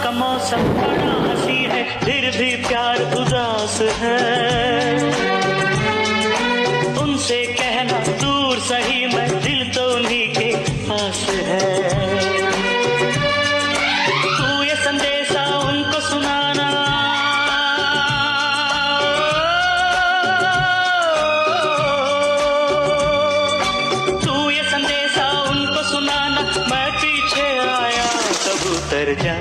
का मौसम बड़ा हंसी है, फिर भी प्यार उदास है। उनसे कहना दूर सही, मैं दिल तो उन्हीं के पास है। तू ये संदेशा उनको सुनाना, तू ये संदेशा उनको सुनाना, मैं पीछे आया कबूतर जा।